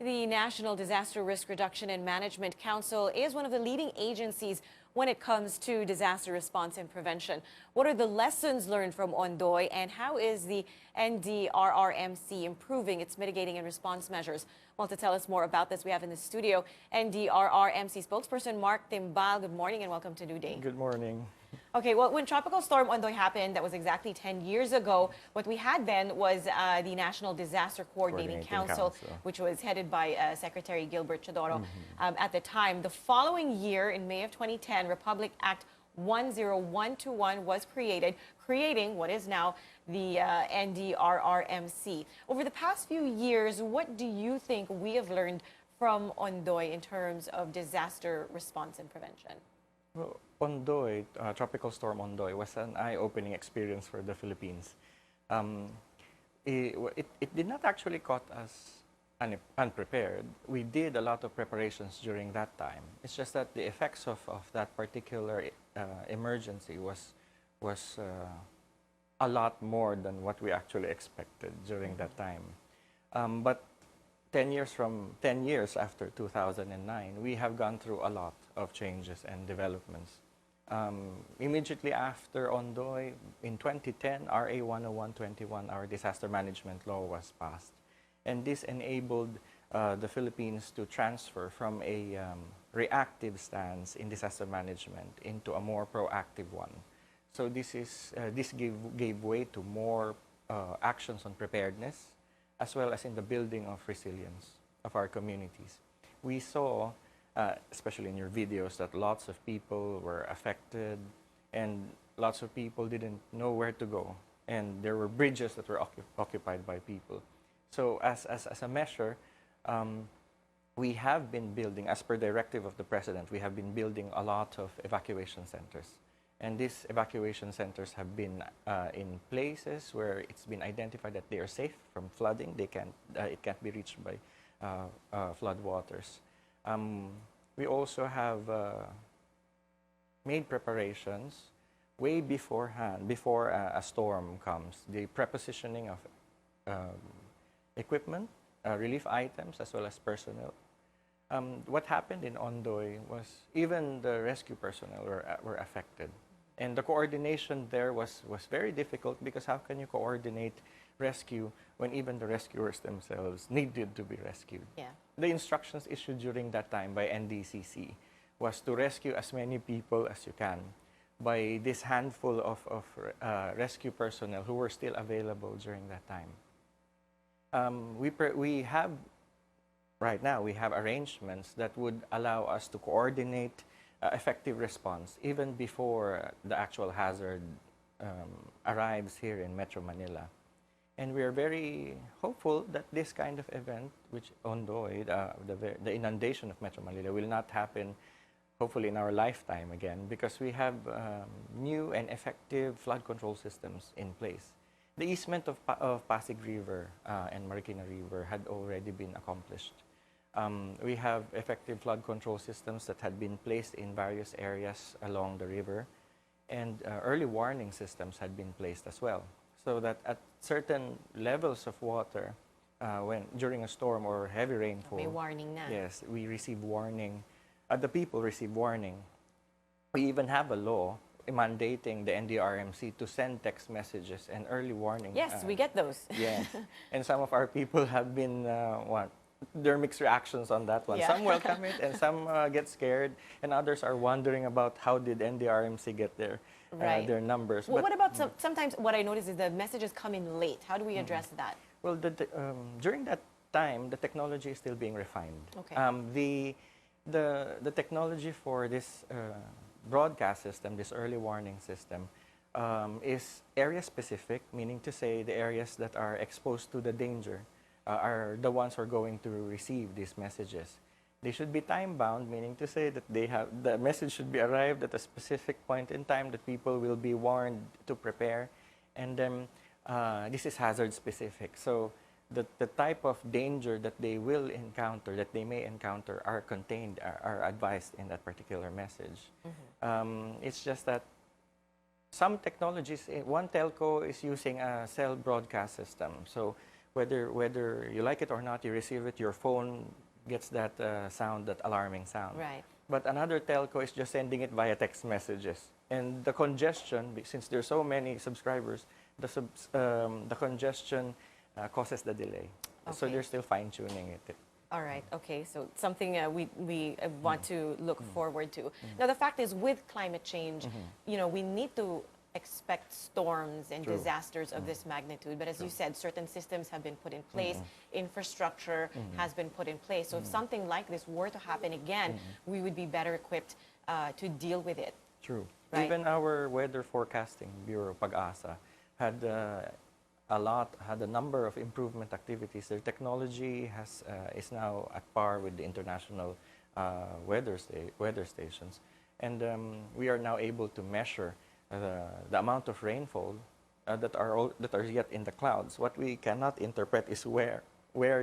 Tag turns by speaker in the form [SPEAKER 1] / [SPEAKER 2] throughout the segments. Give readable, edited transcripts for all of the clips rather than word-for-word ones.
[SPEAKER 1] The National Disaster Risk Reduction and Management Council is one of the leading agencies when it comes to disaster response and prevention. What are the lessons learned from Ondoy, and how is the NDRRMC improving its mitigating and response measures? Well, to tell us more about this, we have in the studio NDRRMC spokesperson Mark Timbal. Good morning and welcome to New Day.
[SPEAKER 2] Good morning.
[SPEAKER 1] Okay, well, when Tropical Storm Ondoy happened, that was exactly 10 years ago. What we had then was the National Disaster Coordinating Council, which was headed by Secretary Gilbert Chodoro at the time. The following year, in May of 2010, Republic Act 10121 was created, creating what is now the NDRRMC. Over the past few years, what do you think we have learned from Ondoy in terms of disaster response and prevention?
[SPEAKER 2] Well, Ondoy, Tropical Storm Ondoy, was an eye-opening experience for the Philippines. It did not actually caught us unprepared. We did a lot of preparations during that time. It's just that the effects of that particular emergency was a lot more than what we actually expected during that time. But 10 years after 2009, we have gone through a lot of changes and developments. Immediately after Ondoy, in 2010, RA 10121, our disaster management law, was passed. And this enabled the Philippines to transfer from a reactive stance in disaster management into a more proactive one. So this gave way to more actions on preparedness, as well as in the building of resilience of our communities. We saw, especially in your videos, that lots of people were affected and lots of people didn't know where to go. And there were bridges that were occupied by people. So as a measure, we have been building, as per directive of the President, we have been building a lot of evacuation centers. And these evacuation centers have been in places where it's been identified that they are safe from flooding. It can't be reached by flood waters. We also have made preparations way beforehand, before a storm comes. The prepositioning of equipment, relief items, as well as personnel. What happened in Ondoy was even the rescue personnel were affected. And the coordination there was very difficult, because how can you coordinate rescue when even the rescuers themselves needed to be rescued?
[SPEAKER 1] Yeah.
[SPEAKER 2] The instructions issued during that time by NDCC was to rescue as many people as you can by this handful of rescue personnel who were still available during that time. Right now, we have arrangements that would allow us to coordinate effective response even before the actual hazard arrives here in Metro Manila. And we are very hopeful that this kind of event, which Ondoy, the inundation of Metro Manila, will not happen, hopefully, in our lifetime again, because we have new and effective flood control systems in place. The easement of Pasig River and Marikina River had already been accomplished. We have effective flood control systems that had been placed in various areas along the river, and early warning systems had been placed as well, so that at certain levels of water, during a storm or heavy rainfall,
[SPEAKER 1] may warning na.
[SPEAKER 2] Yes, we receive warning. The people receive warning. We even have a law mandating the NDRRMC to send text messages and early warning.
[SPEAKER 1] Yes, we get those.
[SPEAKER 2] Yes, and some of our people have been there are mixed reactions on that one.
[SPEAKER 1] Yeah.
[SPEAKER 2] Some welcome it, and some get scared, and others are wondering about how did NDRRMC get their numbers.
[SPEAKER 1] Well, what about sometimes what I notice is the messages come in late. How do we address that?
[SPEAKER 2] Well, during that time, the technology is still being refined.
[SPEAKER 1] Okay.
[SPEAKER 2] The technology for this broadcast system, this early warning system, is area specific, meaning to say the areas that are exposed to the danger are the ones who are going to receive these messages. They should be time-bound, meaning to say that the message should be arrived at a specific point in time that people will be warned to prepare. And then this is hazard-specific. So the type of danger that they will encounter, that they may encounter, are contained, are advised in that particular message. It's just that some technologies, one telco is using a cell broadcast system. So whether you like it or not, you receive it, your phone gets that sound, that alarming sound.
[SPEAKER 1] Right.
[SPEAKER 2] But another telco is just sending it via text messages. And the congestion, since there's so many subscribers, the congestion causes the delay. So
[SPEAKER 1] Okay.
[SPEAKER 2] they're still fine-tuning it.
[SPEAKER 1] All right. Okay. So something we want to look forward to. Now, the fact is, with climate change, we need to expect storms and
[SPEAKER 2] True.
[SPEAKER 1] disasters of this magnitude. But as you said, certain systems have been put in place, infrastructure has been put in place. So if something like this were to happen again, we would be better equipped to deal with it.
[SPEAKER 2] True.
[SPEAKER 1] Right.
[SPEAKER 2] Even our weather forecasting bureau, Pag-asa, had a number of improvement activities. Their technology is now at par with the international weather stations, and we are now able to measure the amount of rainfall that are yet in the clouds. What we cannot interpret is where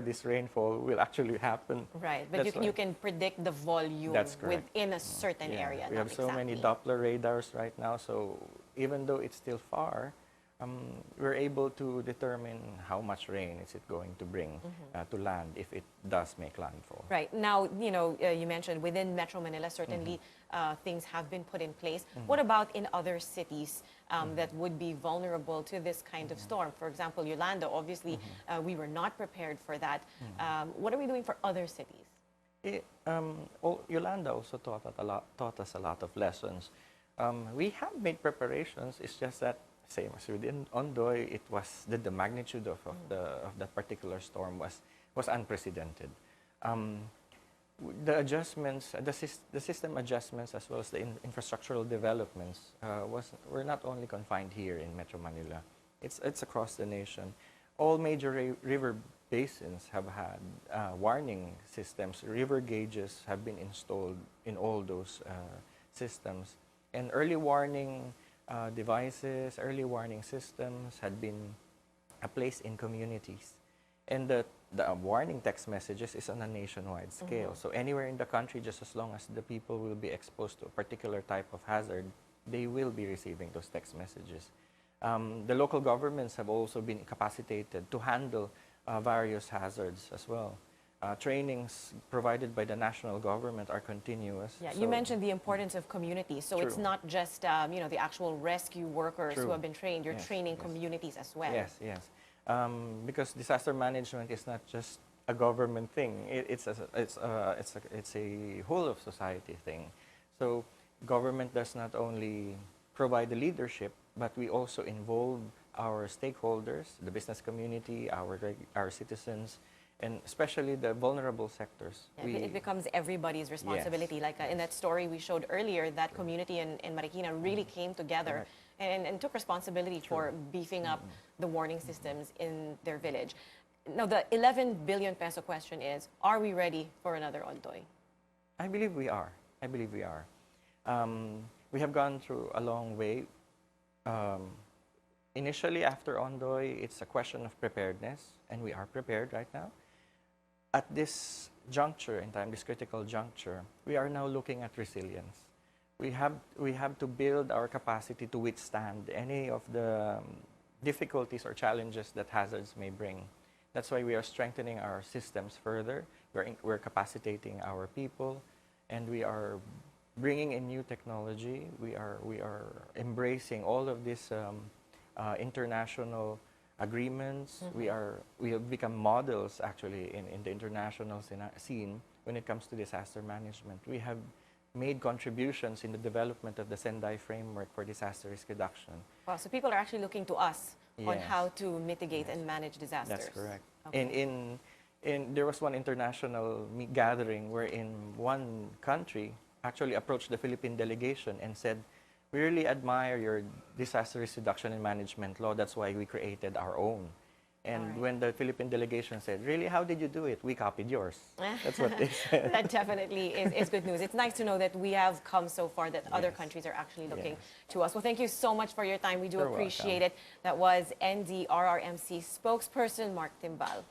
[SPEAKER 2] this rainfall will actually happen.
[SPEAKER 1] Right, but you can predict the volume within a certain area.
[SPEAKER 2] We have so many Doppler radars right now, so even though it's still far, we're able to determine how much rain is it going to bring to land if it does make landfall.
[SPEAKER 1] Right. Now, you mentioned within Metro Manila, certainly things have been put in place. What about in other cities that would be vulnerable to this kind of storm? For example, Yolanda, obviously, we were not prepared for that. What are we doing for other cities?
[SPEAKER 2] Yolanda also taught us a lot of lessons. We have made preparations. It's just that same as within Ondoy, it was the magnitude of that particular storm was unprecedented. The adjustments, the system adjustments, as well as the infrastructural developments, were not only confined here in Metro Manila. It's across the nation. All major river basins have had warning systems. River gauges have been installed in all those systems, and early warning devices, early warning systems had been placed in communities. And the warning text messages is on a nationwide scale. So anywhere in the country, just as long as the people will be exposed to a particular type of hazard, they will be receiving those text messages. The local governments have also been capacitated to handle various hazards as well. Trainings provided by the national government are continuous.
[SPEAKER 1] Yeah, you mentioned the importance of communities. So it's not just the actual rescue workers who have been trained. You're training communities as well.
[SPEAKER 2] Yes, yes. Because disaster management is not just a government thing. It's a whole of society thing. So government does not only provide the leadership, but we also involve our stakeholders, the business community, our citizens, and especially the vulnerable sectors.
[SPEAKER 1] Yeah, it becomes everybody's responsibility. Like in that story we showed earlier, that community in Marikina really came together and took responsibility for beefing up the warning systems in their village. Now, the 11 billion peso question is, are we ready for another Ondoy?
[SPEAKER 2] I believe we are. I believe we are. We have gone through a long way. Initially, after Ondoy, it's a question of preparedness, and we are prepared right now. At this juncture in time, this critical juncture, we are now looking at resilience. We have to build our capacity to withstand any of the difficulties or challenges that hazards may bring. That's why we are strengthening our systems further. We're capacitating our people, and we are bringing in new technology. We are embracing all of these international agreements. We have become models actually in the international scene when it comes to disaster management. We have made contributions in the development of the Sendai framework for disaster risk reduction.
[SPEAKER 1] Wow, so people are actually looking to us on how to mitigate and manage disasters.
[SPEAKER 2] That's correct.
[SPEAKER 1] Okay.
[SPEAKER 2] There was one international gathering wherein one country actually approached the Philippine delegation and said, "We really admire your disaster risk reduction and management law. That's why we created our own." And when the Philippine delegation said, "Really, how did you do it?" "We copied yours." That's what they said.
[SPEAKER 1] That definitely is good news. It's nice to know that we have come so far that other countries are actually looking to us. Well, thank you so much for your time. We do appreciate it. That was NDRRMC spokesperson Mark Timbal.